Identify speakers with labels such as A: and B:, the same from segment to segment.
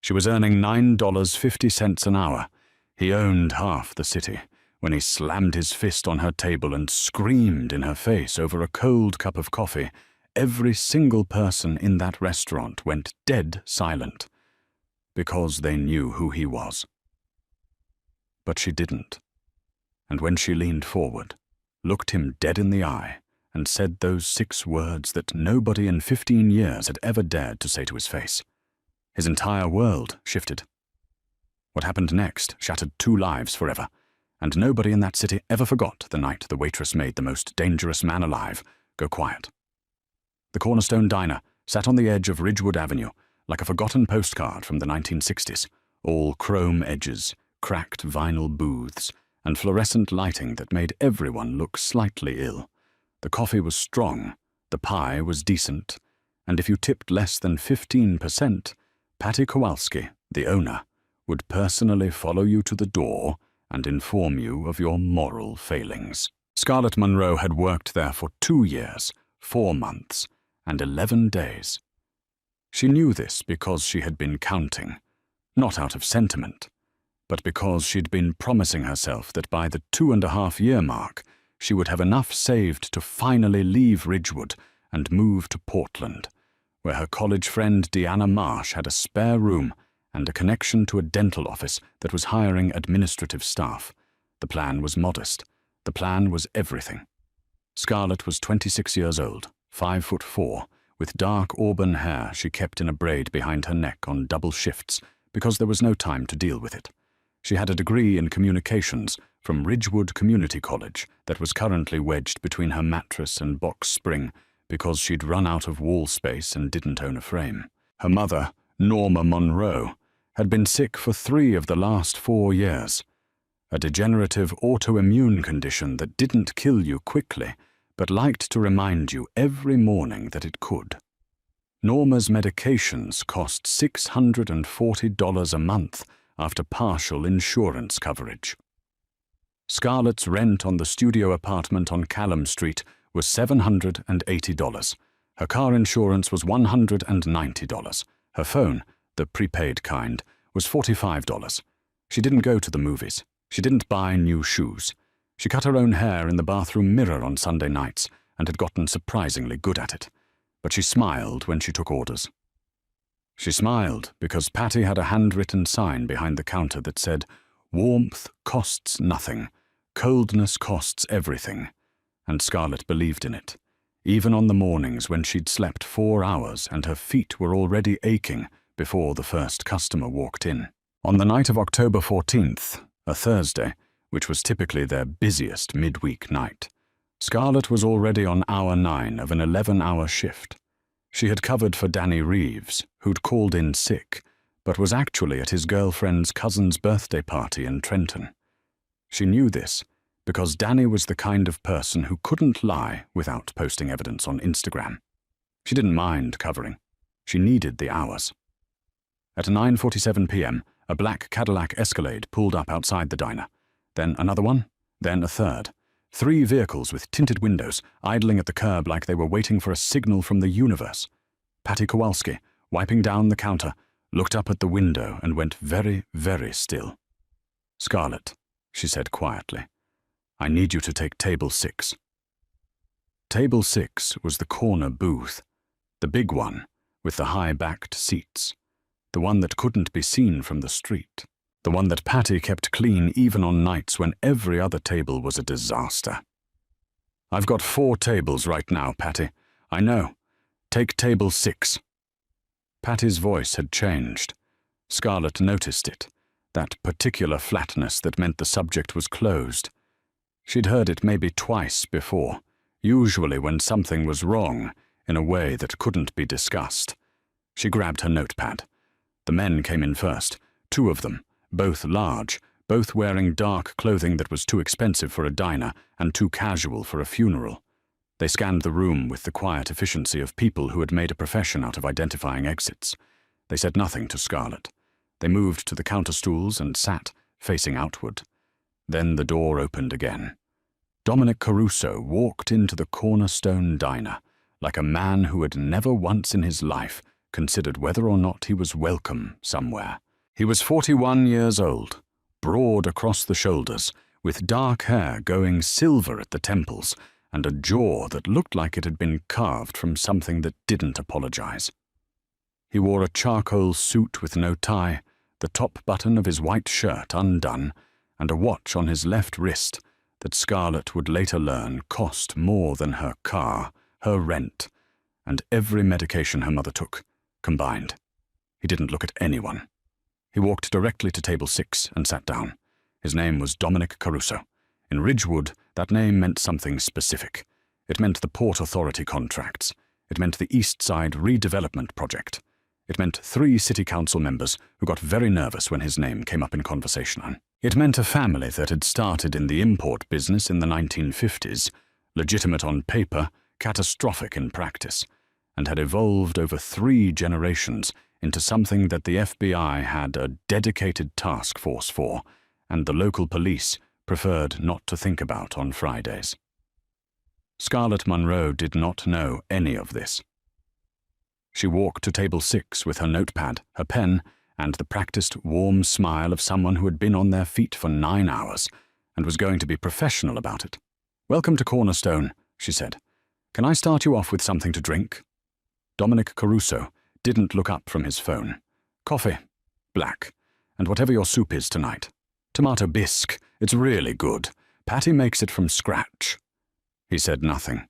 A: She was earning $9.50 an hour. He owned half the city when he slammed his fist on her table and screamed in her face over a cold cup of coffee. Every single person in that restaurant went dead silent because they knew who he was. But she didn't. And when she leaned forward, looked him dead in the eye, and said those 6 words that nobody in 15 years had ever dared to say to his face, his entire world shifted. What happened next shattered 2 lives forever, and nobody in that city ever forgot the night the waitress made the most dangerous man alive go quiet. The Cornerstone Diner sat on the edge of Ridgewood Avenue, like a forgotten postcard from the 1960s, all chrome edges, cracked vinyl booths, and fluorescent lighting that made everyone look slightly ill. The coffee was strong, the pie was decent, and if you tipped less than 15%, Patty Kowalski, the owner, would personally follow you to the door and inform you of your moral failings. Scarlett Monroe had worked there for 2 years, 4 months, and 11 days. She knew this because she had been counting, not out of sentiment, but because she'd been promising herself that by the 2.5-year mark, she would have enough saved to finally leave Ridgewood and move to Portland, where her college friend Deanna Marsh had a spare room and a connection to a dental office that was hiring administrative staff. The plan was modest. The plan was everything. Scarlett was 26 years old, 5'4", with dark auburn hair she kept in a braid behind her neck on double shifts because there was no time to deal with it. She had a degree in communications from Ridgewood Community College that was currently wedged between her mattress and box spring because she'd run out of wall space and didn't own a frame. Her mother, Norma Monroe, had been sick for 3 of the last 4 years, a degenerative autoimmune condition that didn't kill you quickly, but liked to remind you every morning that it could. Norma's medications cost $640 a month after partial insurance coverage. Scarlett's rent on the studio apartment on Callum Street was $780. Her car insurance was $190. Her phone, the prepaid kind, was $45. She didn't go to the movies. She didn't buy new shoes. She cut her own hair in the bathroom mirror on Sunday nights and had gotten surprisingly good at it. But she smiled when she took orders. She smiled because Patty had a handwritten sign behind the counter that said, "Warmth costs nothing. Coldness costs everything." And Scarlett believed in it, even on the mornings when she'd slept 4 hours and her feet were already aching before the first customer walked in. On the night of October 14th, a Thursday, which was typically their busiest midweek night, Scarlett was already on hour 9 of an 11-hour shift. She had covered for Danny Reeves, who'd called in sick, but was actually at his girlfriend's cousin's birthday party in Trenton. She knew this because Danny was the kind of person who couldn't lie without posting evidence on Instagram. She didn't mind covering. She needed the hours. At 9:47 p.m., a black Cadillac Escalade pulled up outside the diner. Then another one, then a third. 3 vehicles with tinted windows, idling at the curb like they were waiting for a signal from the universe. Patty Kowalski, wiping down the counter, looked up at the window and went very, very still. "Scarlett," she said quietly, "I need you to take table 6. Table 6 was the corner booth, the big one with the high-backed seats, the one that couldn't be seen from the street. The one that Patty kept clean even on nights when every other table was a disaster. "I've got 4 tables right now, Patty. I know. Take table 6. Patty's voice had changed. Scarlett noticed it, that particular flatness that meant the subject was closed. She'd heard it maybe twice before, usually when something was wrong in a way that couldn't be discussed. She grabbed her notepad. The men came in first, 2 of them. Both large, both wearing dark clothing that was too expensive for a diner and too casual for a funeral. They scanned the room with the quiet efficiency of people who had made a profession out of identifying exits. They said nothing to Scarlett. They moved to the counter stools and sat, facing outward. Then the door opened again. Dominic Caruso walked into the Cornerstone Diner like a man who had never once in his life considered whether or not he was welcome somewhere. He was 41 years old, broad across the shoulders, with dark hair going silver at the temples, and a jaw that looked like it had been carved from something that didn't apologize. He wore a charcoal suit with no tie, the top button of his white shirt undone, and a watch on his left wrist that Scarlett would later learn cost more than her car, her rent, and every medication her mother took, combined. He didn't look at anyone. He walked directly to table 6 and sat down. His name was Dominic Caruso. In Ridgewood, that name meant something specific. It meant the Port Authority contracts. It meant the East Side redevelopment project. It meant 3 city council members who got very nervous when his name came up in conversation. It meant a family that had started in the import business in the 1950s, legitimate on paper, catastrophic in practice, and had evolved over 3 generations into something that the FBI had a dedicated task force for, and the local police preferred not to think about on Fridays. Scarlett Munro did not know any of this. She walked to table 6 with her notepad, her pen, and the practiced warm smile of someone who had been on their feet for 9 hours and was going to be professional about it. "Welcome to Cornerstone," she said. "Can I start you off with something to drink?" Dominic Caruso didn't look up from his phone. "Coffee, black, and whatever your soup is tonight. Tomato bisque, it's really good. Patty makes it from scratch." He said nothing.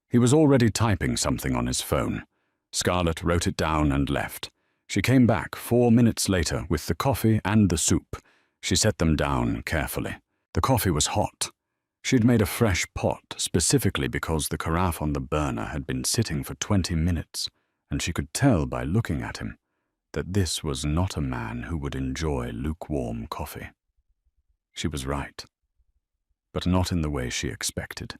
A: He was already typing something on his phone. Scarlett wrote it down and left. She came back 4 minutes later with the coffee and the soup. She set them down carefully. The coffee was hot. She'd made a fresh pot specifically because the carafe on the burner had been sitting for 20 minutes, and she could tell by looking at him that this was not a man who would enjoy lukewarm coffee. She was right, but not in the way she expected.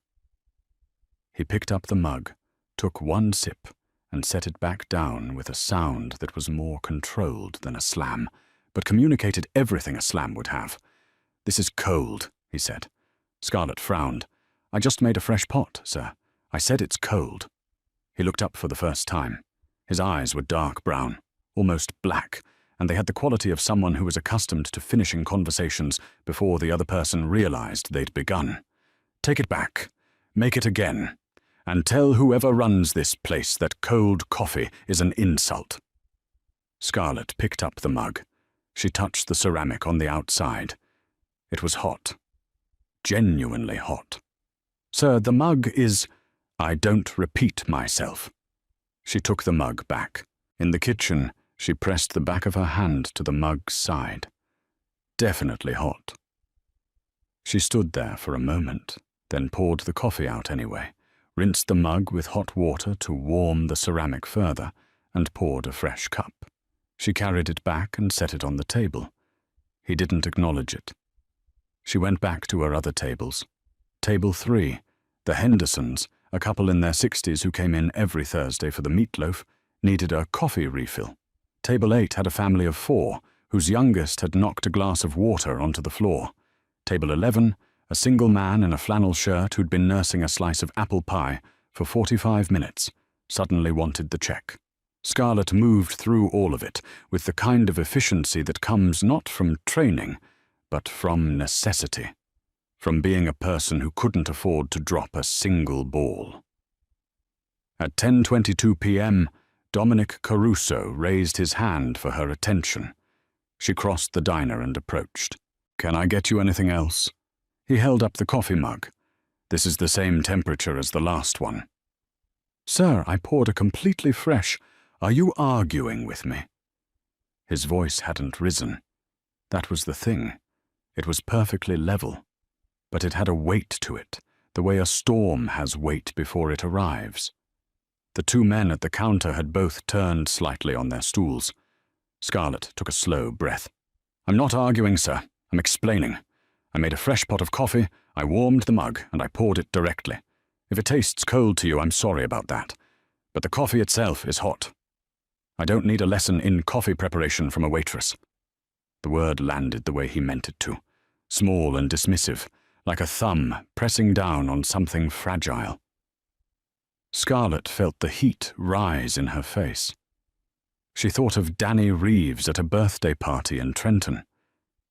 A: He picked up the mug, took 1 sip, and set it back down with a sound that was more controlled than a slam, but communicated everything a slam would have. "This is cold," he said. Scarlett frowned. "I just made a fresh pot, sir. I said it's cold." He looked up for the first time. His eyes were dark brown, almost black, and they had the quality of someone who was accustomed to finishing conversations before the other person realized they'd begun. "Take it back. Make it again. And tell whoever runs this place that cold coffee is an insult." Scarlett picked up the mug. She touched the ceramic on the outside. It was hot. Genuinely hot. "Sir, the mug is—" "I don't repeat myself." She took the mug back. In the kitchen, she pressed the back of her hand to the mug's side. Definitely hot. She stood there for a moment, then poured the coffee out anyway, rinsed the mug with hot water to warm the ceramic further, and poured a fresh cup. She carried it back and set it on the table. He didn't acknowledge it. She went back to her other tables. Table 3, the Hendersons, a couple in their 60s who came in every Thursday for the meatloaf, needed a coffee refill. Table 8 had a family of 4, whose youngest had knocked a glass of water onto the floor. Table 11, a single man in a flannel shirt who'd been nursing a slice of apple pie for 45 minutes, suddenly wanted the check. Scarlett moved through all of it with the kind of efficiency that comes not from training, but from necessity, from being a person who couldn't afford to drop a single ball. At 10:22 p.m., Dominic Caruso raised his hand for her attention. She crossed the diner and approached. "Can I get you anything else?" He held up the coffee mug. "This is the same temperature as the last one." "Sir, I poured a completely fresh. Are you arguing with me?" His voice hadn't risen. That was the thing. It was perfectly level, but it had a weight to it, the way a storm has weight before it arrives. The 2 men at the counter had both turned slightly on their stools. Scarlett took a slow breath. "I'm not arguing, sir. I'm explaining. I made a fresh pot of coffee, I warmed the mug, and I poured it directly. If it tastes cold to you, I'm sorry about that. But the coffee itself is hot. I don't need a lesson in coffee preparation from a waitress." The word landed the way he meant it to, small and dismissive, like a thumb pressing down on something fragile. Scarlett felt the heat rise in her face. She thought of Danny Reeves at a birthday party in Trenton.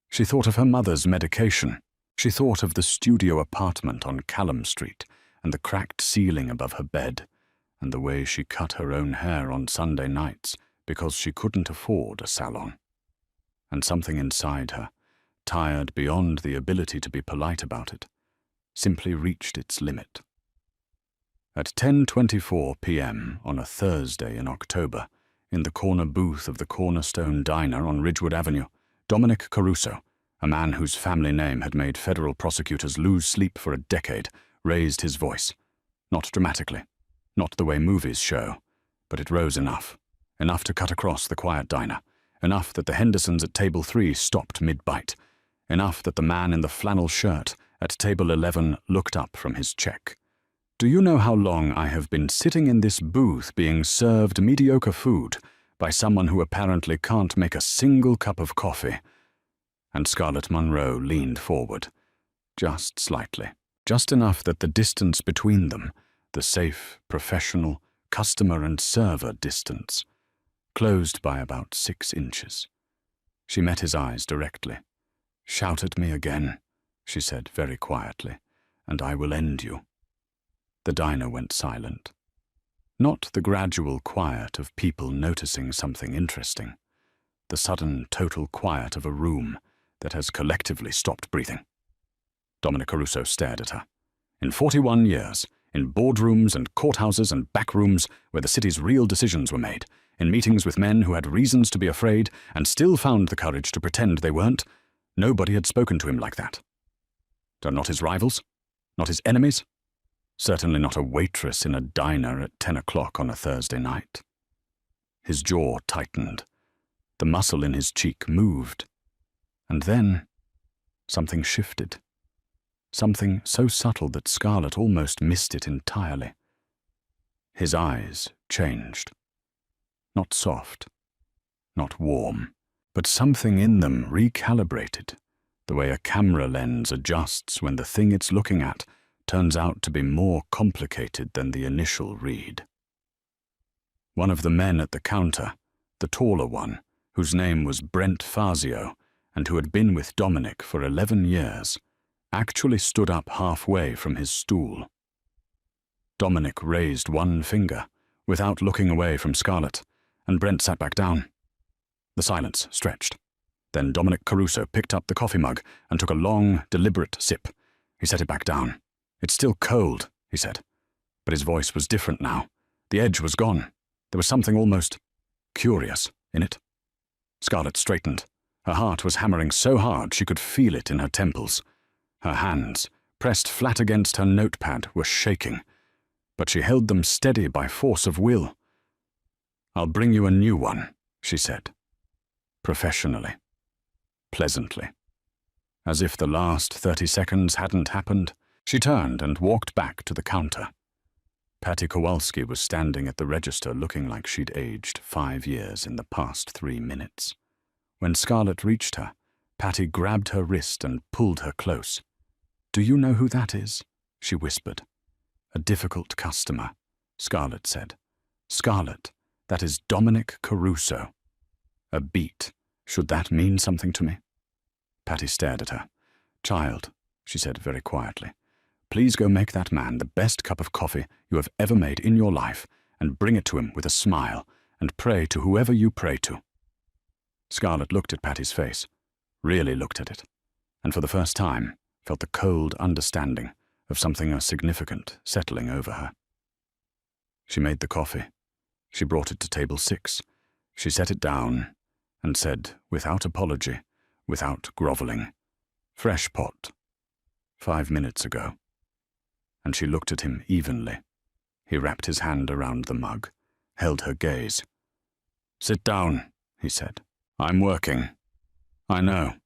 A: She thought of her mother's medication. She thought of the studio apartment on Callum Street and the cracked ceiling above her bed, and the way she cut her own hair on Sunday nights because she couldn't afford a salon. And something inside her, tired beyond the ability to be polite about it, simply reached its limit. At 10:24 p.m. on a Thursday in October, in the corner booth of the Cornerstone Diner on Ridgewood Avenue, Dominic Caruso, a man whose family name had made federal prosecutors lose sleep for a decade, raised his voice. Not dramatically, not the way movies show, but it rose enough to cut across the quiet diner, enough that the Hendersons at table 3 stopped mid-bite, enough that the man in the flannel shirt at table 11 looked up from his check. "Do you know how long I have been sitting in this booth being served mediocre food by someone who apparently can't make a single cup of coffee?" And Scarlett Munro leaned forward, just slightly, just enough that the distance between them, the safe, professional, customer and server distance, closed by about 6 inches. She met his eyes directly. "Shout at me again," she said very quietly, "and I will end you." The diner went silent. Not the gradual quiet of people noticing something interesting, the sudden total quiet of a room that has collectively stopped breathing. Dominic Caruso stared at her. In 41 years, in boardrooms and courthouses and back rooms where the city's real decisions were made, in meetings with men who had reasons to be afraid and still found the courage to pretend they weren't, nobody had spoken to him like that. Not his rivals, not his enemies, certainly not a waitress in a diner at 10 o'clock on a Thursday night. His jaw tightened. The muscle in his cheek moved. And then something shifted. Something so subtle that Scarlett almost missed it entirely. His eyes changed. Not soft, not warm, but something in them recalibrated, the way a camera lens adjusts when the thing it's looking at turns out to be more complicated than the initial read. One of the men at the counter, the taller one, whose name was Brent Fazio, and who had been with Dominic for 11 years, actually stood up halfway from his stool. Dominic raised one finger, without looking away from Scarlett, and Brent sat back down. The silence stretched. Then Dominic Caruso picked up the coffee mug and took a long, deliberate sip. He set it back down. "It's still cold," he said. But his voice was different now. The edge was gone. There was something almost curious in it. Scarlett straightened. Her heart was hammering so hard she could feel it in her temples. Her hands, pressed flat against her notepad, were shaking, but she held them steady by force of will. "I'll bring you a new one," she said. Professionally. Pleasantly. As if the last 30 seconds hadn't happened, she turned and walked back to the counter. Patty Kowalski was standing at the register looking like she'd aged 5 years in the past 3 minutes. When Scarlett reached her, Patty grabbed her wrist and pulled her close. "Do you know who that is?" she whispered. "A difficult customer," Scarlett said. "Scarlett, that is Dominic Caruso." A beat. Should that mean something to me? Patty stared at her. "Child," she said very quietly, "please go make that man the best cup of coffee you have ever made in your life, and bring it to him with a smile, and pray to whoever you pray to." Scarlett looked at Patty's face, really looked at it, and for the first time felt the cold understanding of something significant settling over her. She made the coffee. She brought it to table 6. She set it down and said, without apology, without groveling, "Fresh pot. 5 minutes ago." And she looked at him evenly. He wrapped his hand around the mug, held her gaze. "Sit down," he said. "I'm working." "I know.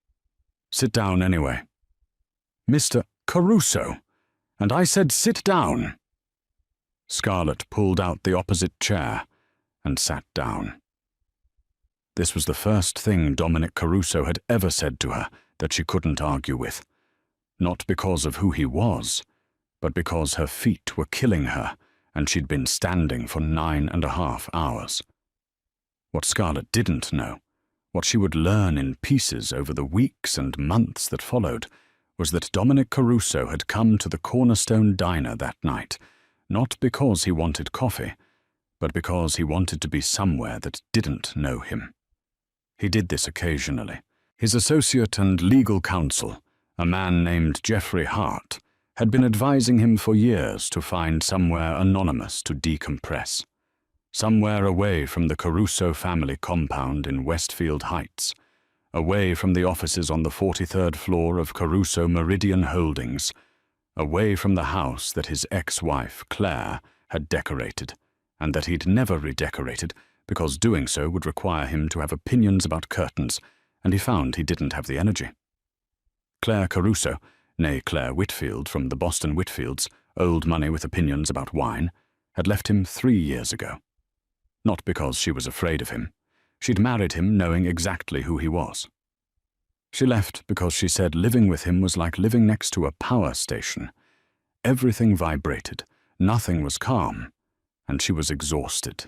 A: Sit down anyway." "Mr. Caruso, and I said sit down." Scarlett pulled out the opposite chair and sat down. This was the first thing Dominic Caruso had ever said to her that she couldn't argue with. Not because of who he was, but because her feet were killing her and she'd been standing for 9.5 hours. What Scarlett didn't know, what she would learn in pieces over the weeks and months that followed, was that Dominic Caruso had come to the Cornerstone Diner that night, not because he wanted coffee, but because he wanted to be somewhere that didn't know him. He did this occasionally. His associate and legal counsel, a man named Jeffrey Hart, had been advising him for years to find somewhere anonymous to decompress. Somewhere away from the Caruso family compound in Westfield Heights, away from the offices on the 43rd floor of Caruso Meridian Holdings, away from the house that his ex-wife, Claire, had decorated, and that he'd never redecorated because doing so would require him to have opinions about curtains, and he found he didn't have the energy. Claire Caruso, née Claire Whitfield from the Boston Whitfields, old money with opinions about wine, had left him 3 years ago. Not because she was afraid of him. She'd married him knowing exactly who he was. She left because she said living with him was like living next to a power station. Everything vibrated, nothing was calm, and she was exhausted.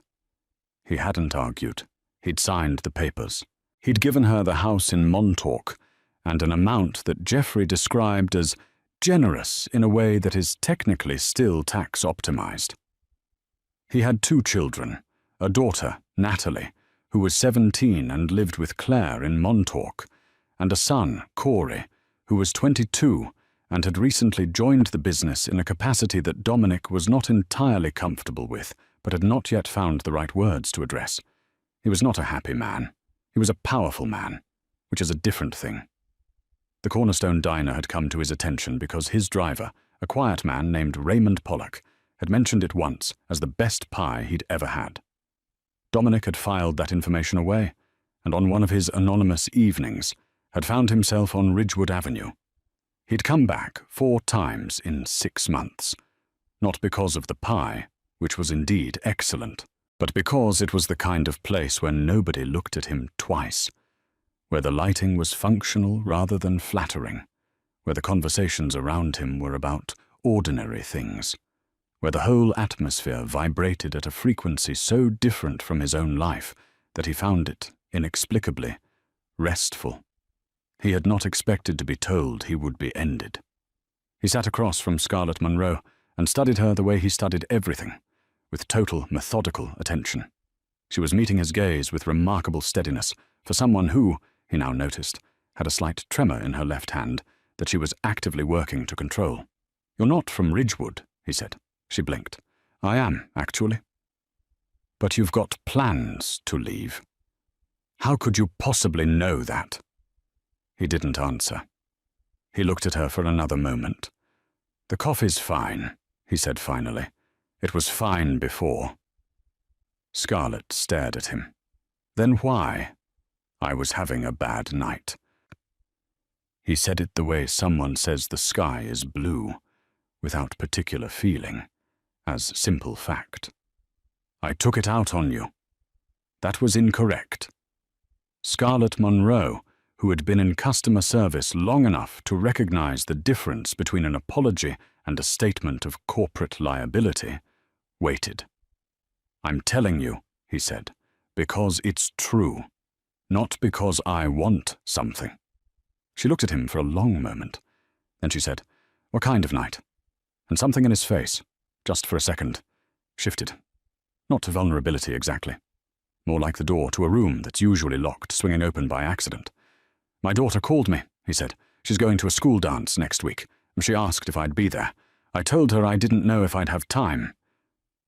A: He hadn't argued. He'd signed the papers. He'd given her the house in Montauk, and an amount that Jeffrey described as generous in a way that is technically still tax-optimized. He had 2 children, a daughter, Natalie, who was 17 and lived with Claire in Montauk, and a son, Corey, who was 22 and had recently joined the business in a capacity that Dominic was not entirely comfortable with, but had not yet found the right words to address. He was not a happy man. He was a powerful man, which is a different thing. The Cornerstone Diner had come to his attention because his driver, a quiet man named Raymond Pollock, had mentioned it once as the best pie he'd ever had. Dominic had filed that information away, and on one of his anonymous evenings had found himself on Ridgewood Avenue. He'd come back 4 times in 6 months, not because of the pie, which was indeed excellent, but because it was the kind of place where nobody looked at him twice, where the lighting was functional rather than flattering, where the conversations around him were about ordinary things, where the whole atmosphere vibrated at a frequency so different from his own life that he found it, inexplicably, restful. He had not expected to be told he would be ended. He sat across from Scarlett Monroe and studied her the way he studied everything, with total methodical attention. She was meeting his gaze with remarkable steadiness for someone who, he now noticed, had a slight tremor in her left hand that she was actively working to control. "You're not from Ridgewood," he said. She blinked. "I am, actually." "But you've got plans to leave. How could you possibly know that?" He didn't answer. He looked at her for another moment. "The coffee's fine," he said finally. "It was fine before." Scarlett stared at him. "Then why?" "I was having a bad night." He said it the way someone says the sky is blue, without particular feeling, as simple fact. "I took it out on you." That was incorrect. Scarlett Monroe, who had been in customer service long enough to recognize the difference between an apology and a statement of corporate liability, waited. "I'm telling you," he said, "because it's true, not because I want something." She looked at him for a long moment. Then she said, "What kind of night?" And something in his face, just for a second, shifted. Not to vulnerability exactly. More like the door to a room that's usually locked, swinging open by accident. "My daughter called me," he said. "She's going to a school dance next week. She asked if I'd be there. I told her I didn't know if I'd have time."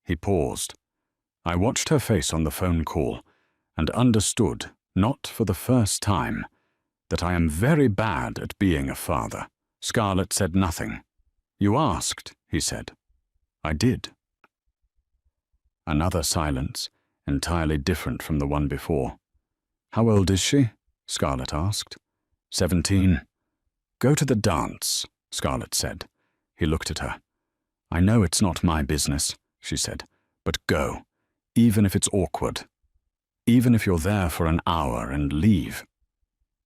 A: He paused. I watched her face on the phone call and understood, not for the first time, that I am very bad at being a father. Scarlett said nothing. "You asked," he said. "I did." Another silence, entirely different from the one before. "How old is she?" Scarlett asked. 17. "Go to the dance," Scarlett said. He looked at her. "I know it's not my business," she said, "but go, even if it's awkward. Even if you're there for an hour and leave."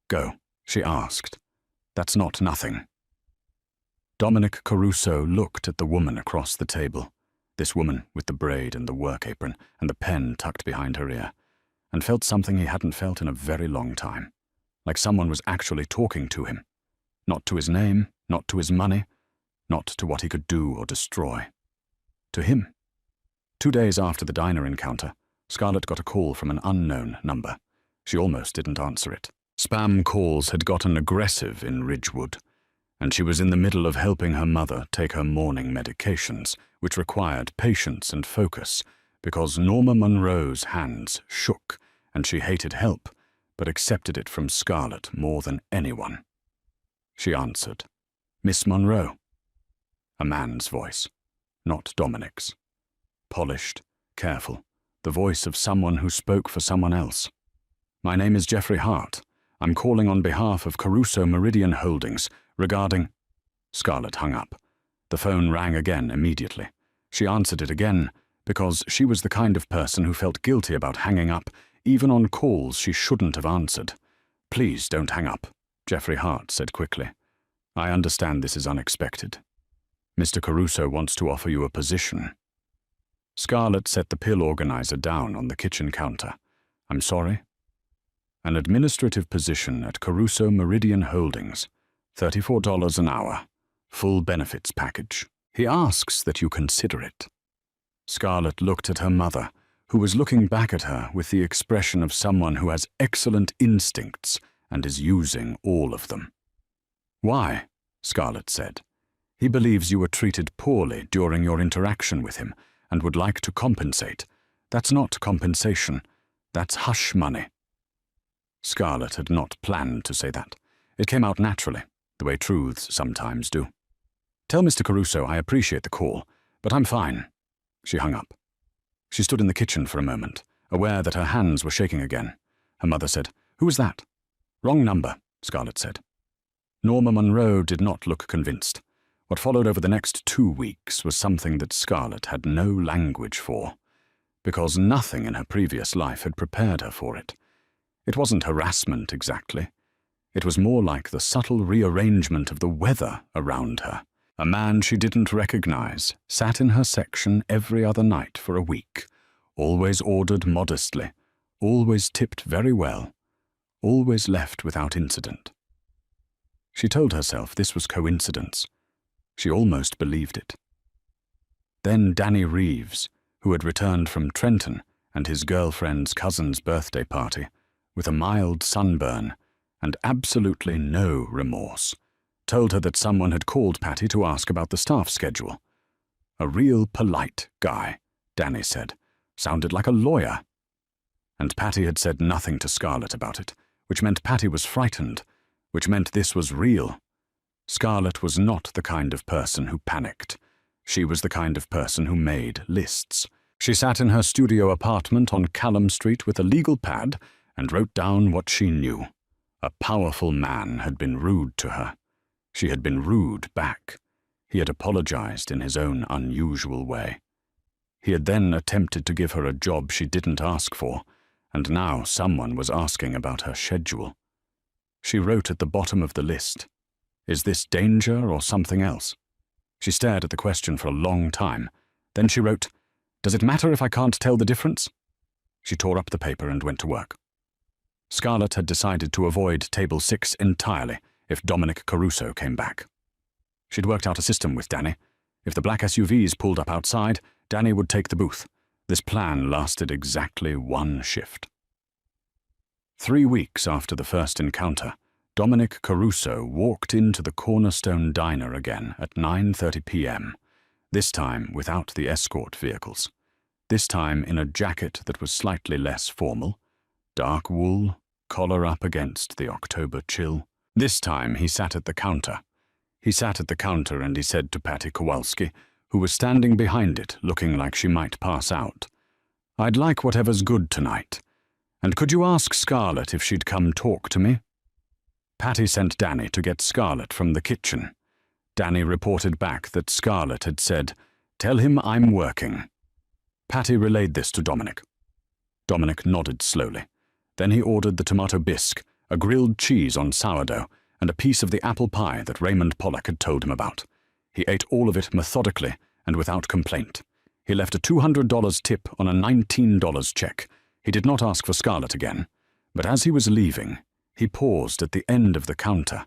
A: "Go," she asked. "That's not nothing." Dominic Caruso looked at the woman across the table, this woman with the braid and the work apron and the pen tucked behind her ear, and felt something he hadn't felt in a very long time, like someone was actually talking to him, not to his name, not to his money, not to what he could do or destroy. To him. 2 days after the diner encounter, Scarlett got a call from an unknown number. She almost didn't answer it. Spam calls had gotten aggressive in Ridgewood, and she was in the middle of helping her mother take her morning medications, which required patience and focus, because Norma Monroe's hands shook, and she hated help, but accepted it from Scarlett more than anyone. She answered, "Miss Monroe." A man's voice, not Dominic's. Polished, careful, the voice of someone who spoke for someone else. "My name is Jeffrey Hart. I'm calling on behalf of Caruso Meridian Holdings regarding—" Scarlett hung up. The phone rang again immediately. She answered it again because she was the kind of person who felt guilty about hanging up, even on calls she shouldn't have answered. "Please don't hang up," Jeffrey Hart said quickly. "I understand this is unexpected. Mr. Caruso wants to offer you a position." Scarlett set the pill organizer down on the kitchen counter. "I'm sorry?" "An administrative position at Caruso Meridian Holdings, $34 an hour, full benefits package. He asks that you consider it." Scarlett looked at her mother, who was looking back at her with the expression of someone who has excellent instincts and is using all of them. "Why?" Scarlett said. "He believes you were treated poorly during your interaction with him and would like to compensate. That's not compensation. That's hush money." Scarlett had not planned to say that. It came out naturally, the way truths sometimes do. "Tell Mr. Caruso I appreciate the call, but I'm fine." She hung up. She stood in the kitchen for a moment, aware that her hands were shaking again. Her mother said, "Who was that?" "Wrong number," Scarlett said. Norma Monroe did not look convinced. What followed over the next 2 weeks was something that Scarlett had no language for, because nothing in her previous life had prepared her for it. It wasn't harassment exactly. It was more like the subtle rearrangement of the weather around her. A man she didn't recognize sat in her section every other night for a week, always ordered modestly, always tipped very well, always left without incident. She told herself this was coincidence. She almost believed it. Then Danny Reeves, who had returned from Trenton and his girlfriend's cousin's birthday party, with a mild sunburn and absolutely no remorse, told her that someone had called Patty to ask about the staff schedule. A real polite guy, Danny said. Sounded like a lawyer. And Patty had said nothing to Scarlett about it, which meant Patty was frightened, which meant this was real. Scarlett was not the kind of person who panicked. She was the kind of person who made lists. She sat in her studio apartment on Callum Street with a legal pad and wrote down what she knew. A powerful man had been rude to her. She had been rude back. He had apologized in his own unusual way. He had then attempted to give her a job she didn't ask for, and now someone was asking about her schedule. She wrote at the bottom of the list, "Is this danger or something else?" She stared at the question for a long time. Then she wrote, "Does it matter if I can't tell the difference?" She tore up the paper and went to work. Scarlett had decided to avoid Table 6 entirely if Dominic Caruso came back. She'd worked out a system with Danny. If the black SUVs pulled up outside, Danny would take the booth. This plan lasted exactly 1 shift. 3 weeks after the first encounter, Dominic Caruso walked into the Cornerstone Diner again at 9:30 p.m., this time without the escort vehicles. This time in a jacket that was slightly less formal, dark wool, collar up against the October chill. This time he sat at the counter. He sat at the counter and he said to Patty Kowalski, who was standing behind it looking like she might pass out, "I'd like whatever's good tonight. And could you ask Scarlett if she'd come talk to me?" Patty sent Danny to get Scarlett from the kitchen. Danny reported back that Scarlett had said, "Tell him I'm working." Patty relayed this to Dominic. Dominic nodded slowly. Then he ordered the tomato bisque, a grilled cheese on sourdough, and a piece of the apple pie that Raymond Pollock had told him about. He ate all of it methodically and without complaint. He left a $200 tip on a $19 check. He did not ask for Scarlett again, but as he was leaving, he paused at the end of the counter,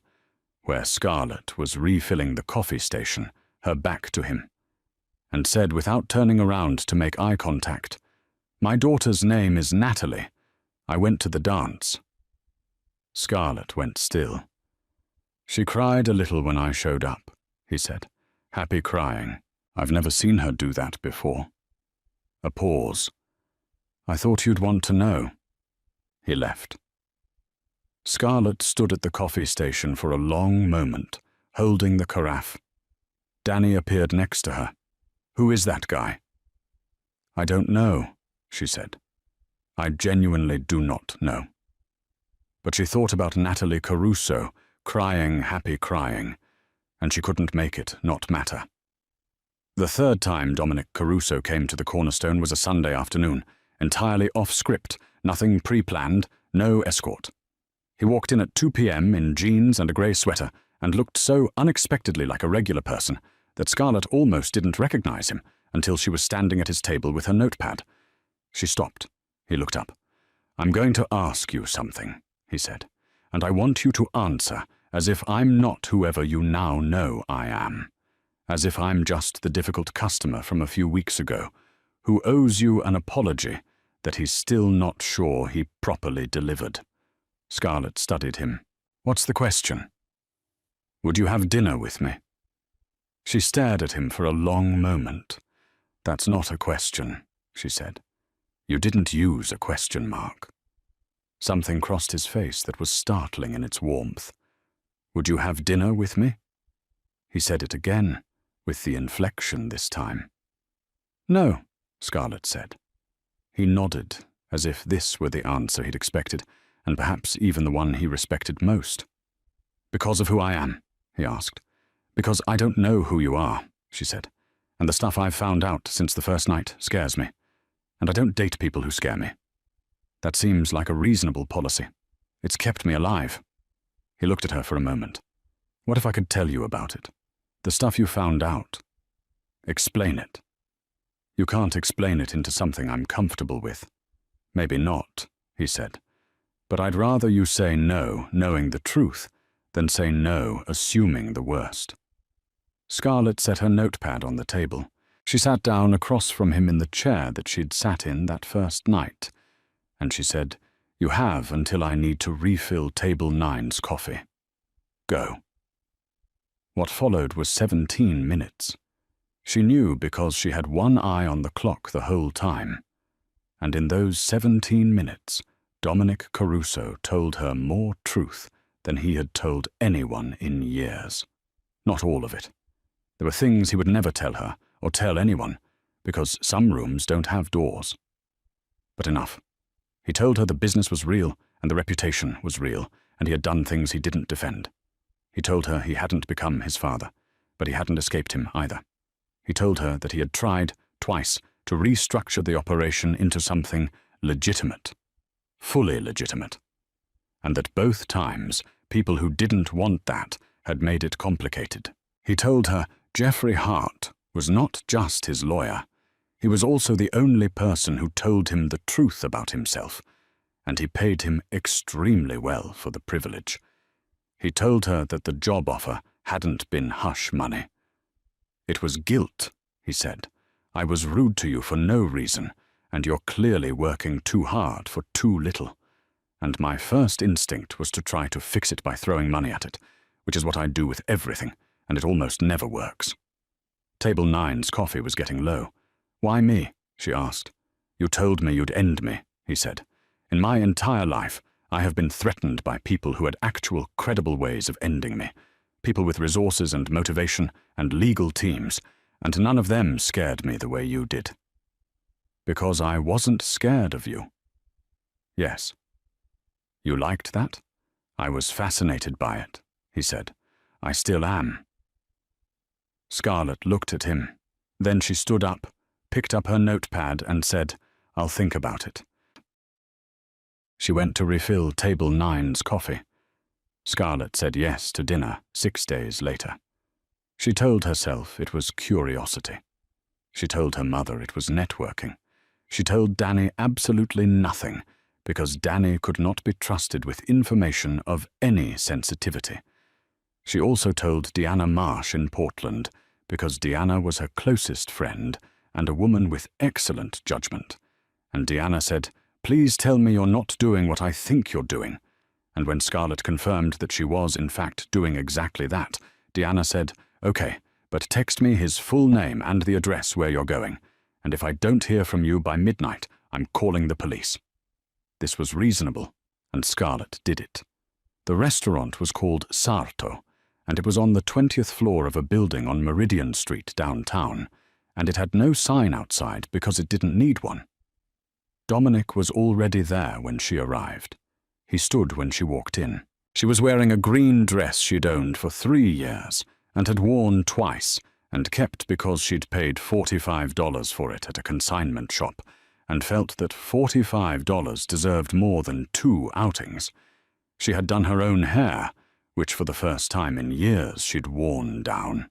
A: where Scarlett was refilling the coffee station, her back to him, and said without turning around to make eye contact, "My daughter's name is Natalie. I went to the dance." Scarlett went still. "She cried a little when I showed up," he said, happy crying. "I've never seen her do that before." A pause. "I thought you'd want to know." He left. Scarlett stood at the coffee station for a long moment, holding the carafe. Danny appeared next to her. "Who is that guy?" "I don't know," she said. "I genuinely do not know." But she thought about Natalie Caruso, crying, happy crying, and she couldn't make it not matter. The third time Dominic Caruso came to the Cornerstone was a Sunday afternoon, entirely off script, nothing pre-planned, no escort. He walked in at 2 p.m. in jeans and a grey sweater and looked so unexpectedly like a regular person that Scarlett almost didn't recognize him until she was standing at his table with her notepad. She stopped. He looked up. "I'm going to ask you something," he said, "and I want you to answer as if I'm not whoever you now know I am, as if I'm just the difficult customer from a few weeks ago who owes you an apology that he's still not sure he properly delivered." Scarlett studied him. "What's the question?" "Would you have dinner with me?" She stared at him for a long moment. "That's not a question," she said. "You didn't use a question mark." Something crossed his face that was startling in its warmth. "Would you have dinner with me?" He said it again, with the inflection this time. "No," Scarlett said. He nodded, as if this were the answer he'd expected, and perhaps even the one he respected most. "Because of who I am?" he asked. "Because I don't know who you are," she said, "and the stuff I've found out since the first night scares me, and I don't date people who scare me. That seems like a reasonable policy. It's kept me alive." He looked at her for a moment. "What if I could tell you about it? The stuff you found out. Explain it." "You can't explain it into something I'm comfortable with." "Maybe not," he said. "But I'd rather you say no, knowing the truth, than say no, assuming the worst." Scarlett set her notepad on the table. She sat down across from him in the chair that she'd sat in that first night, and she said, "You have until I need to refill Table 9's coffee. Go." What followed was 17 minutes. She knew because she had one eye on the clock the whole time. And in those 17 minutes, Dominic Caruso told her more truth than he had told anyone in years. Not all of it. There were things he would never tell her, or tell anyone, because some rooms don't have doors. But enough. He told her the business was real, and the reputation was real, and he had done things he didn't defend. He told her he hadn't become his father, but he hadn't escaped him either. He told her that he had tried, twice, to restructure the operation into something legitimate, fully legitimate, and that both times people who didn't want that had made it complicated. He told her Jeffrey Hart was not just his lawyer, he was also the only person who told him the truth about himself, and he paid him extremely well for the privilege. He told her that the job offer hadn't been hush money. "It was guilt," he said. "I was rude to you for no reason, and you're clearly working too hard for too little. And my first instinct was to try to fix it by throwing money at it, which is what I do with everything, and it almost never works." Table 9's coffee was getting low. "Why me?" she asked. "You told me you'd end me," he said. "In my entire life, I have been threatened by people who had actual credible ways of ending me, people with resources and motivation and legal teams, and none of them scared me the way you did." "Because I wasn't scared of you." "Yes." "You liked that?" "I was fascinated by it," he said. "I still am." Scarlett looked at him. Then she stood up, picked up her notepad and said, "I'll think about it." She went to refill Table 9's coffee. Scarlett said yes to dinner 6 days later. She told herself it was curiosity. She told her mother it was networking. She told Danny absolutely nothing, because Danny could not be trusted with information of any sensitivity. She also told Deanna Marsh in Portland, because Deanna was her closest friend and a woman with excellent judgment. And Deanna said, "Please tell me you're not doing what I think you're doing." And when Scarlett confirmed that she was, in fact, doing exactly that, Deanna said, "Okay, but text me his full name and the address where you're going. And if I don't hear from you by midnight, I'm calling the police." This was reasonable, and Scarlett did it. The restaurant was called Sarto, and it was on the 20th floor of a building on Meridian Street downtown, and it had no sign outside because it didn't need one. Dominic was already there when she arrived. He stood when she walked in. She was wearing a green dress she'd owned for 3 years and had worn twice and kept because she'd paid $45 for it at a consignment shop and felt that $45 deserved more than 2 outings. She had done her own hair, which for the first time in years she'd worn down.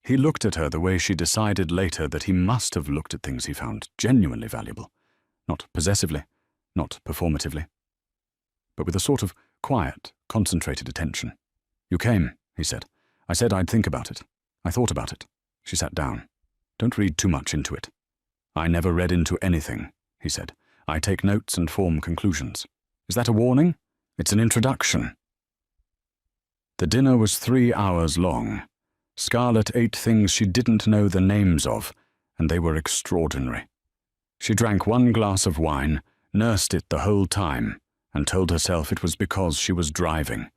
A: He looked at her the way she decided later that he must have looked at things he found genuinely valuable. Not possessively, not performatively, but with a sort of quiet, concentrated attention. "You came," he said. "I said I'd think about it. I thought about it." She sat down. "Don't read too much into it." "I never read into anything," he said. "I take notes and form conclusions." "Is that a warning?" "It's an introduction." The dinner was 3 hours long. Scarlett ate things she didn't know the names of, and they were extraordinary. She drank 1 glass of wine, nursed it the whole time, and told herself it was because she was driving.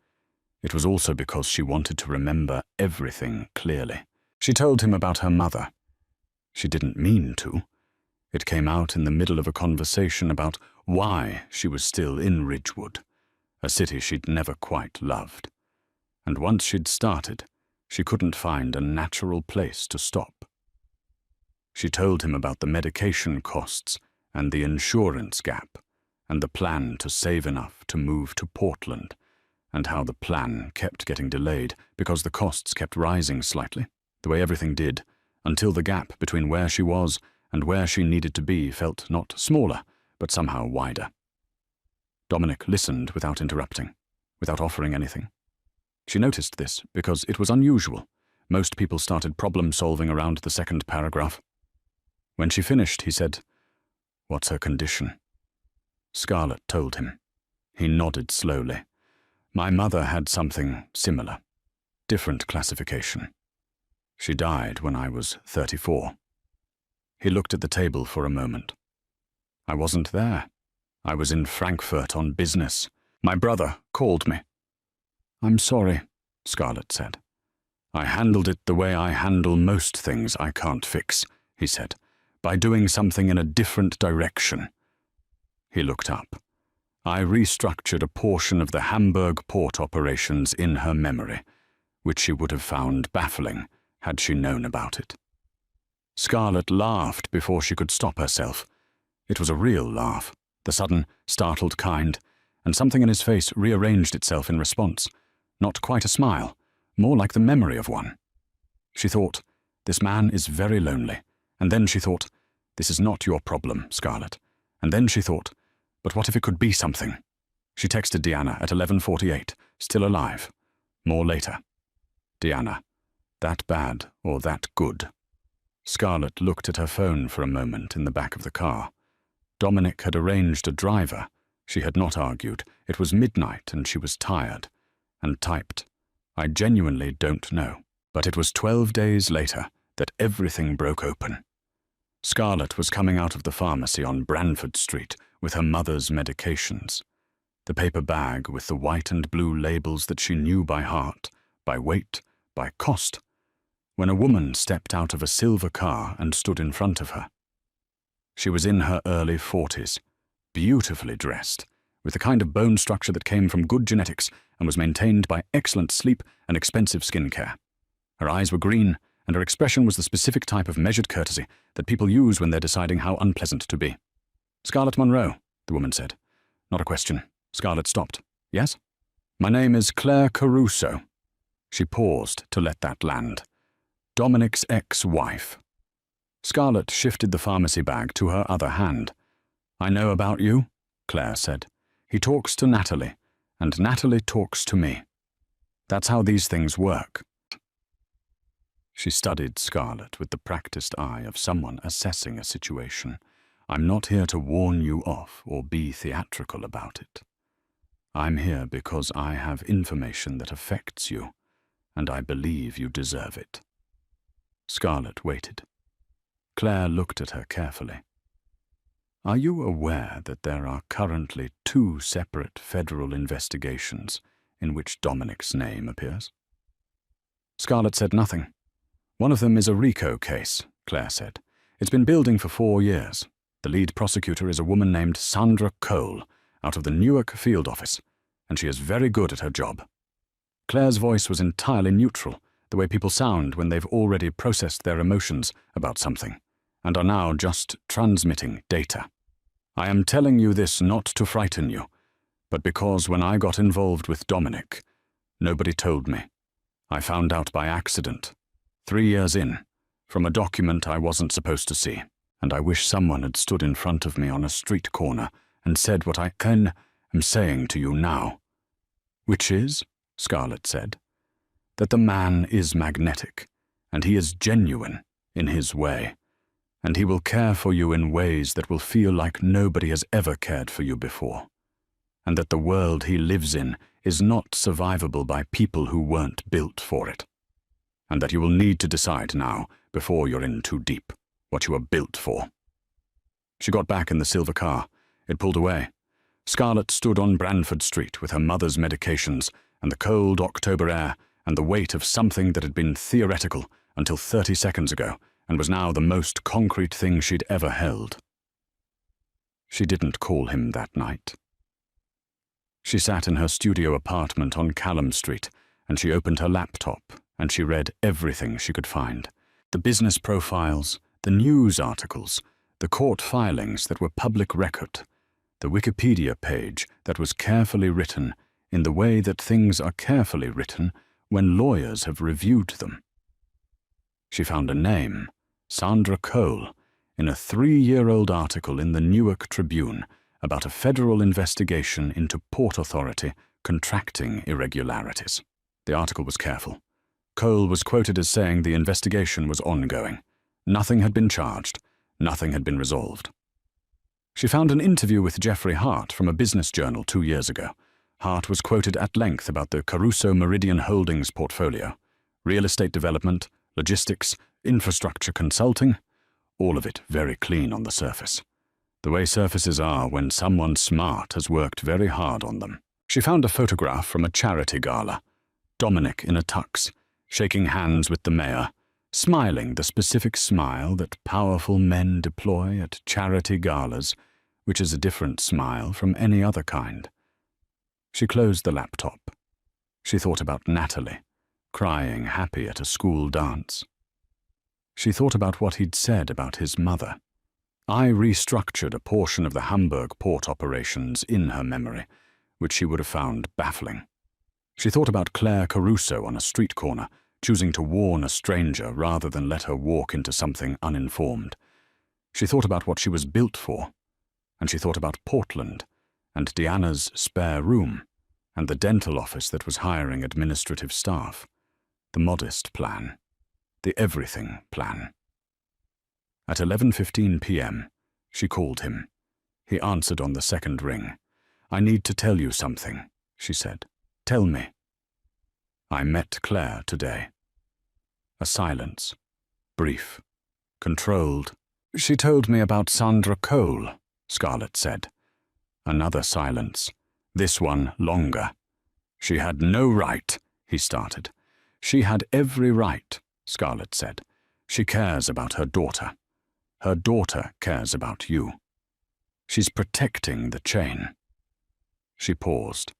A: It was also because she wanted to remember everything clearly. She told him about her mother. She didn't mean to. It came out in the middle of a conversation about why she was still in Ridgewood, a city she'd never quite loved. And once she'd started, she couldn't find a natural place to stop. She told him about the medication costs and the insurance gap, and the plan to save enough to move to Portland, and how the plan kept getting delayed because the costs kept rising slightly, the way everything did, until the gap between where she was and where she needed to be felt not smaller, but somehow wider. Dominic listened without interrupting, without offering anything. She noticed this because it was unusual. Most people started problem-solving around the second paragraph. When she finished, he said, "What's her condition?" Scarlett told him. He nodded slowly. "My mother had something similar. Different classification. She died when I was 34. He looked at the table for a moment. "I wasn't there. I was in Frankfurt on business. My brother called me." "I'm sorry," Scarlett said. "I handled it the way I handle most things I can't fix," he said, "by doing something in a different direction." He looked up. "I restructured a portion of the Hamburg port operations in her memory, which she would have found baffling had she known about it." Scarlett laughed before she could stop herself. It was a real laugh, the sudden, startled kind, and something in his face rearranged itself in response. Not quite a smile, more like the memory of one. She thought, "This man is very lonely." And then she thought, "This is not your problem, Scarlett." And then she thought, "But what if it could be something?" She texted Deanna at 11:48, still alive. More later. "Deanna, that bad or that good?" Scarlett looked at her phone for a moment in the back of the car. Dominic had arranged a driver. She had not argued. It was midnight and she was tired. And typed, "I genuinely don't know." But it was 12 days later that everything broke open. Scarlett was coming out of the pharmacy on Branford Street with her mother's medications. The paper bag with the white and blue labels that she knew by heart, by weight, by cost, when a woman stepped out of a silver car and stood in front of her. She was in her early 40s, beautifully dressed, with the kind of bone structure that came from good genetics and was maintained by excellent sleep and expensive skincare. Her eyes were green, and her expression was the specific type of measured courtesy that people use when they're deciding how unpleasant to be. "Scarlett Monroe," the woman said. Not a question. Scarlett stopped. "Yes?" "My name is Claire Caruso." She paused to let that land. "Dominic's ex-wife." Scarlett shifted the pharmacy bag to her other hand. "I know about you," Claire said. "He talks to Natalie, and Natalie talks to me. That's how these things work." She studied Scarlett with the practiced eye of someone assessing a situation. "I'm not here to warn you off or be theatrical about it. I'm here because I have information that affects you, and I believe you deserve it." Scarlett waited. Claire looked at her carefully. "Are you aware that there are currently 2 separate federal investigations in which Dominic's name appears?" Scarlett said nothing. "One of them is a RICO case," Claire said. "It's been building for 4 years. The lead prosecutor is a woman named Sandra Cole, out of the Newark field office, and she is very good at her job." Claire's voice was entirely neutral, the way people sound when they've already processed their emotions about something, and are now just transmitting data. "I am telling you this not to frighten you, but because when I got involved with Dominic, nobody told me. I found out by accident, 3 years in, from a document I wasn't supposed to see, and I wish someone had stood in front of me on a street corner and said what I am saying to you now." "Which is," Scarlett said, "that the man is magnetic, and he is genuine in his way, and he will care for you in ways that will feel like nobody has ever cared for you before, and that the world he lives in is not survivable by people who weren't built for it, and that you will need to decide now, before you're in too deep, what you are built for." She got back in the silver car. It pulled away. Scarlett stood on Branford Street with her mother's medications and the cold October air and the weight of something that had been theoretical until 30 seconds ago and was now the most concrete thing she'd ever held. She didn't call him that night. She sat in her studio apartment on Callum Street, and she opened her laptop and she read everything she could find. The business profiles, the news articles, the court filings that were public record, the Wikipedia page that was carefully written in the way that things are carefully written when lawyers have reviewed them. She found a name, Sandra Cole, in a 3-year-old article in the Newark Tribune about a federal investigation into Port Authority contracting irregularities. The article was careful. Cole was quoted as saying the investigation was ongoing. Nothing had been charged. Nothing had been resolved. She found an interview with Jeffrey Hart from a business journal 2 years ago. Hart was quoted at length about the Caruso Meridian Holdings portfolio, real estate development, logistics, infrastructure consulting, all of it very clean on the surface. The way surfaces are when someone smart has worked very hard on them. She found a photograph from a charity gala. Dominic in a tux, shaking hands with the mayor, smiling the specific smile that powerful men deploy at charity galas, which is a different smile from any other kind. She closed the laptop. She thought about Natalie, crying happy at a school dance. She thought about what he'd said about his mother. I restructured a portion of the Hamburg port operations in her memory, which she would have found baffling. She thought about Claire Caruso on a street corner, choosing to warn a stranger rather than let her walk into something uninformed. She thought about what she was built for, and she thought about Portland, and Deanna's spare room, and the dental office that was hiring administrative staff, the modest plan, the everything plan. At 11:15 p.m., she called him. He answered on the second ring. "I need to tell you something," she said. "Tell me." "I met Claire today." A silence, brief, controlled. "She told me about Sandra Cole," Scarlett said. Another silence, this one longer. "She had no right," he started. "She had every right," Scarlett said. "She cares about her daughter. Her daughter cares about you. She's protecting the chain." She paused.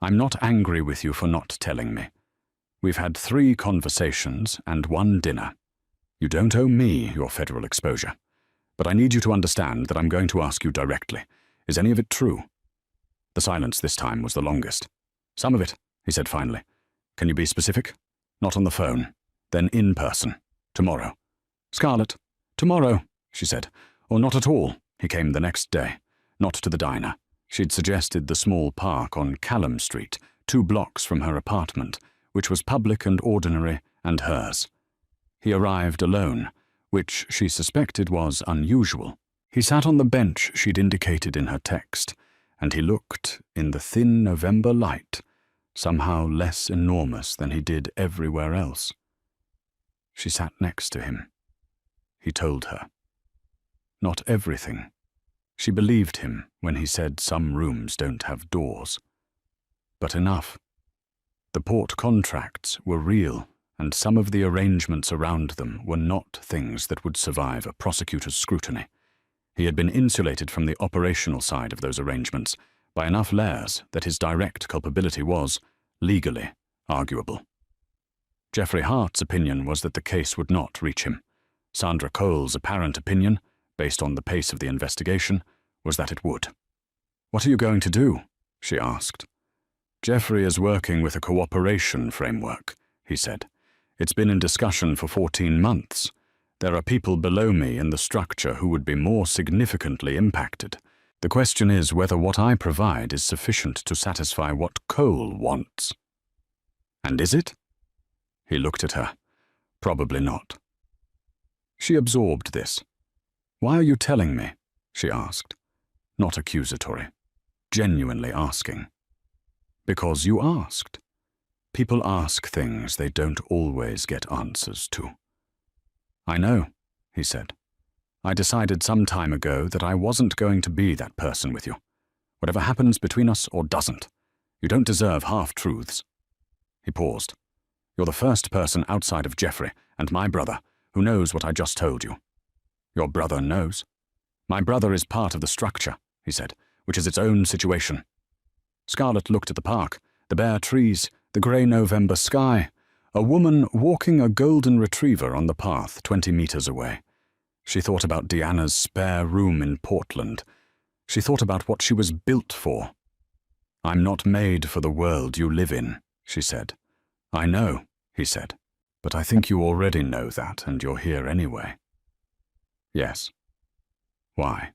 A: "I'm not angry with you for not telling me. We've had 3 conversations and 1 dinner. You don't owe me your federal exposure. But I need you to understand that I'm going to ask you directly. Is any of it true?" The silence this time was the longest. "Some of it," he said finally. "Can you be specific?" "Not on the phone. Then in person. Tomorrow." "Scarlett, "Tomorrow," she said. "Or not at all." He came the next day. Not to the diner. She'd suggested the small park on Callum Street, 2 blocks from her apartment, which was public and ordinary and hers. He arrived alone, which she suspected was unusual. He sat on the bench she'd indicated in her text, and he looked, in the thin November light, somehow less enormous than he did everywhere else. She sat next to him. He told her. Not everything. She believed him when he said some rooms don't have doors. But enough. The port contracts were real, and some of the arrangements around them were not things that would survive a prosecutor's scrutiny. He had been insulated from the operational side of those arrangements by enough layers that his direct culpability was, legally, arguable. Geoffrey Hart's opinion was that the case would not reach him. Sandra Cole's apparent opinion, based on the pace of the investigation, was that it would. "What are you going to do?" she asked. "Geoffrey is working with a cooperation framework," he said. "It's been in discussion for 14 months. There are people below me in the structure who would be more significantly impacted. The question is whether what I provide is sufficient to satisfy what Cole wants." "And is it?" He looked at her. "Probably not." She absorbed this. "Why are you telling me?" she asked. Not accusatory. Genuinely asking. "Because you asked. People ask things they don't always get answers to." "I know," he said. "I decided some time ago that I wasn't going to be that person with you. Whatever happens between us or doesn't, you don't deserve half-truths." He paused. "You're the first person outside of Geoffrey and my brother who knows what I just told you." "Your brother knows." "My brother is part of the structure," he said, "which is its own situation." Scarlett looked at the park, the bare trees, the grey November sky, a woman walking a golden retriever on the path 20 meters away. She thought about Deanna's spare room in Portland. She thought about what she was built for. "I'm not made for the world you live in," she said. "I know," he said, "but I think you already know that, and you're here anyway." "Yes." "Why?"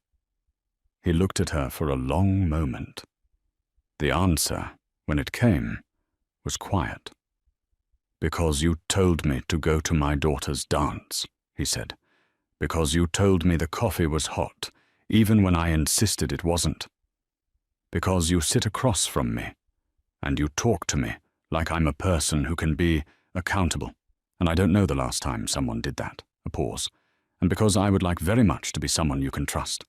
A: He looked at her for a long moment. The answer, when it came, was quiet. "Because you told me to go to my daughter's dance," he said. "Because you told me the coffee was hot, even when I insisted it wasn't. Because you sit across from me, and you talk to me like I'm a person who can be accountable, and I don't know the last time someone did that." A pause. "And because I would like very much to be someone you can trust.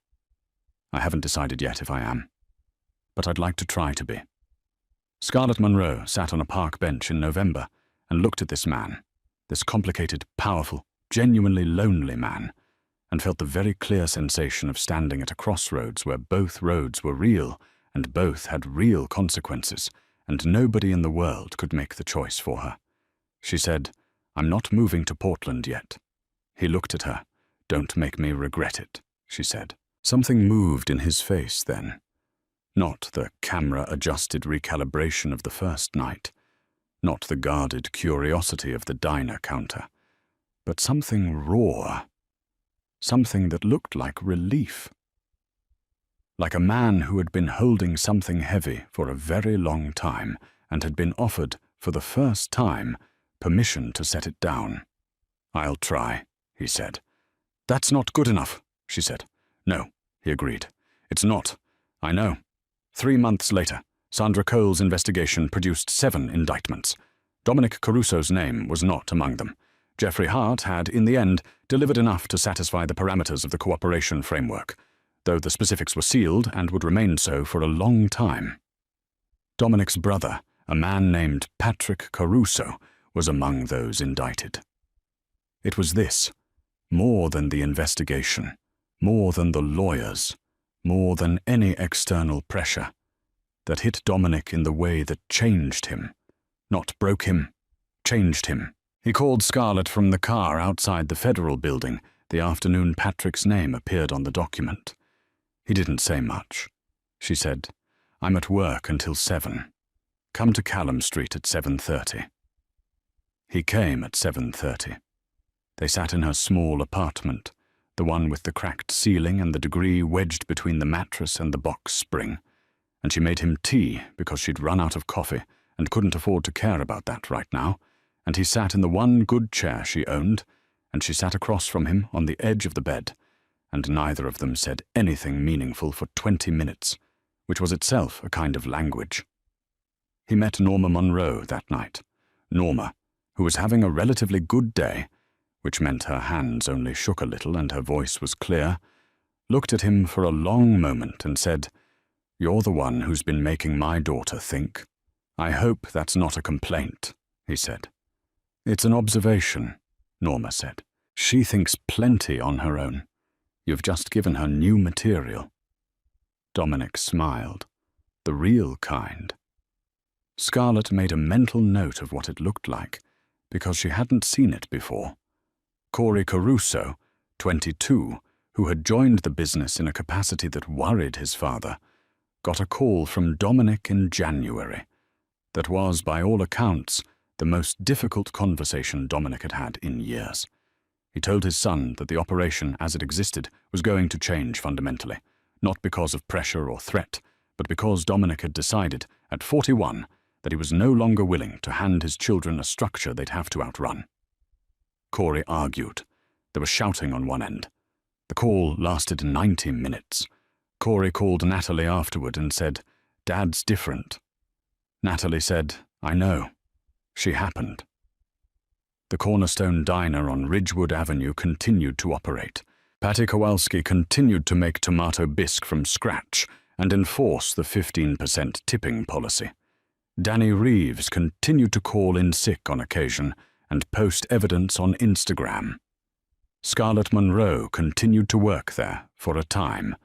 A: I haven't decided yet if I am, but I'd like to try to be." Scarlett Munro sat on a park bench in November and looked at this man, this complicated, powerful, genuinely lonely man, and felt the very clear sensation of standing at a crossroads where both roads were real and both had real consequences, and nobody in the world could make the choice for her. She said, "I'm not moving to Portland yet." He looked at her. "Don't make me regret it," she said. Something moved in his face then. Not the camera-adjusted recalibration of the first night, not the guarded curiosity of the diner counter, but something raw, something that looked like relief. Like a man who had been holding something heavy for a very long time and had been offered, for the first time, permission to set it down. "I'll try," he said. "That's not good enough," she said. "No," he agreed. "It's not. I know." 3 months later, Sandra Cole's investigation produced 7 indictments. Dominic Caruso's name was not among them. Geoffrey Hart had, in the end, delivered enough to satisfy the parameters of the cooperation framework, though the specifics were sealed and would remain so for a long time. Dominic's brother, a man named Patrick Caruso, was among those indicted. It was this, more than the investigation, more than the lawyers, more than any external pressure, that hit Dominic in the way that changed him. Not broke him, changed him. He called Scarlett from the car outside the Federal Building the afternoon Patrick's name appeared on the document. He didn't say much. She said, "I'm at work until 7. Come to Callum Street at 7:30. He came at 7:30. They sat in her small apartment, the one with the cracked ceiling and the degree wedged between the mattress and the box spring. And she made him tea because she'd run out of coffee and couldn't afford to care about that right now, and he sat in the one good chair she owned, and she sat across from him on the edge of the bed, and neither of them said anything meaningful for 20 minutes, which was itself a kind of language. He met Norma Monroe that night. Norma, who was having a relatively good day, which meant her hands only shook a little and her voice was clear, looked at him for a long moment and said, "You're the one who's been making my daughter think." "I hope that's not a complaint," he said. "It's an observation," Norma said. "She thinks plenty on her own. You've just given her new material." Dominic smiled. The real kind. Scarlett made a mental note of what it looked like, because she hadn't seen it before. Corey Caruso, 22, who had joined the business in a capacity that worried his father, got a call from Dominic in January. That was, by all accounts, the most difficult conversation Dominic had had in years. He told his son that the operation as it existed was going to change fundamentally, not because of pressure or threat, but because Dominic had decided, at 41, that he was no longer willing to hand his children a structure they'd have to outrun. Corey argued. There was shouting on one end. The call lasted 90 minutes. Corey called Natalie afterward and said, "Dad's different." Natalie said, "I know. She happened." The Cornerstone Diner on Ridgewood Avenue continued to operate. Patty Kowalski continued to make tomato bisque from scratch and enforce the 15% tipping policy. Danny Reeves continued to call in sick on occasion and post evidence on Instagram. Scarlett Monroe continued to work there for a time,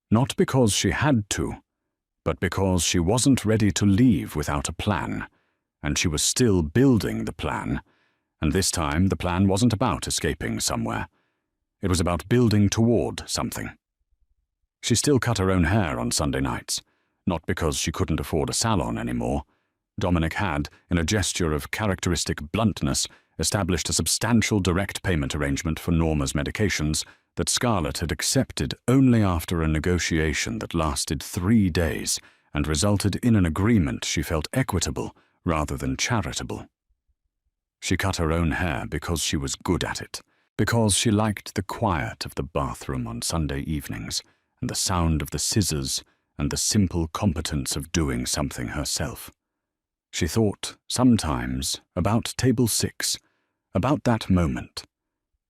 A: not because she had to, but because she wasn't ready to leave without a plan, and she was still building the plan, and this time the plan wasn't about escaping somewhere. It was about building toward something. She still cut her own hair on Sunday nights, not because she couldn't afford a salon anymore. Dominic had, in a gesture of characteristic bluntness, established a substantial direct payment arrangement for Norma's medications that Scarlett had accepted only after a negotiation that lasted 3 days and resulted in an agreement she felt equitable rather than charitable. She cut her own hair because she was good at it, because she liked the quiet of the bathroom on Sunday evenings and the sound of the scissors and the simple competence of doing something herself. She thought, sometimes, about Table 6, about that moment.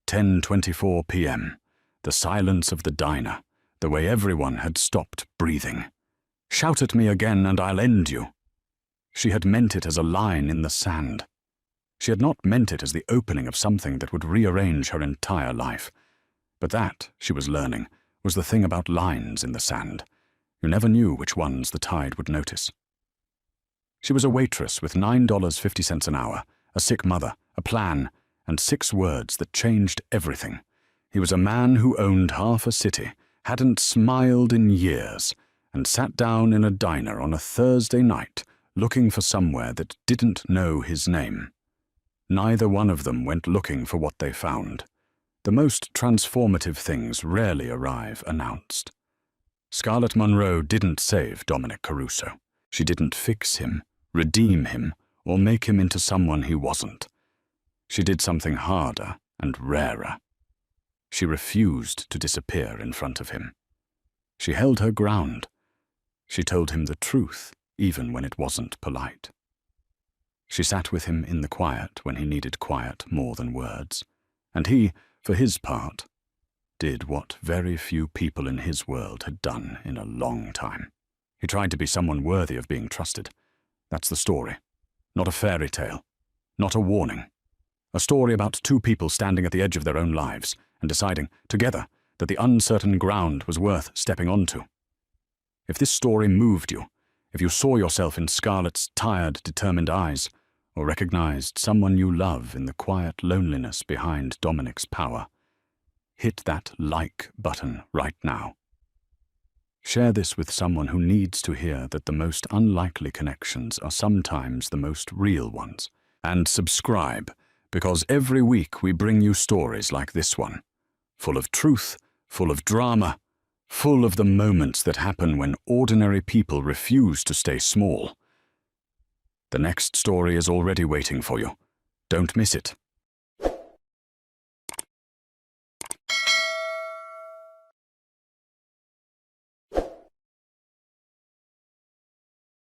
A: 10:24 p.m., the silence of the diner, the way everyone had stopped breathing. "Shout at me again and I'll end you." She had meant it as a line in the sand. She had not meant it as the opening of something that would rearrange her entire life. But that, she was learning, was the thing about lines in the sand. You never knew which ones the tide would notice. She was a waitress with $9.50 an hour, a sick mother, a plan, and 6 words that changed everything. He was a man who owned half a city, hadn't smiled in years, and sat down in a diner on a Thursday night looking for somewhere that didn't know his name. Neither one of them went looking for what they found. The most transformative things rarely arrive announced. Scarlett Monroe didn't save Dominic Caruso. She didn't fix him, redeem him, or make him into someone he wasn't. She did something harder and rarer. She refused to disappear in front of him. She held her ground. She told him the truth, even when it wasn't polite. She sat with him in the quiet when he needed quiet more than words, and he, for his part, did what very few people in his world had done in a long time. He tried to be someone worthy of being trusted. That's the story. Not a fairy tale. Not a warning. A story about 2 people standing at the edge of their own lives and deciding, together, that the uncertain ground was worth stepping onto. If this story moved you, if you saw yourself in Scarlett's tired, determined eyes, or recognized someone you love in the quiet loneliness behind Dominic's power, hit that like button right now. Share this with someone who needs to hear that the most unlikely connections are sometimes the most real ones. And subscribe, because every week we bring you stories like this one. full of truth, full of drama, full of the moments that happen when ordinary people refuse to stay small. The next story is already waiting for you. Don't miss it.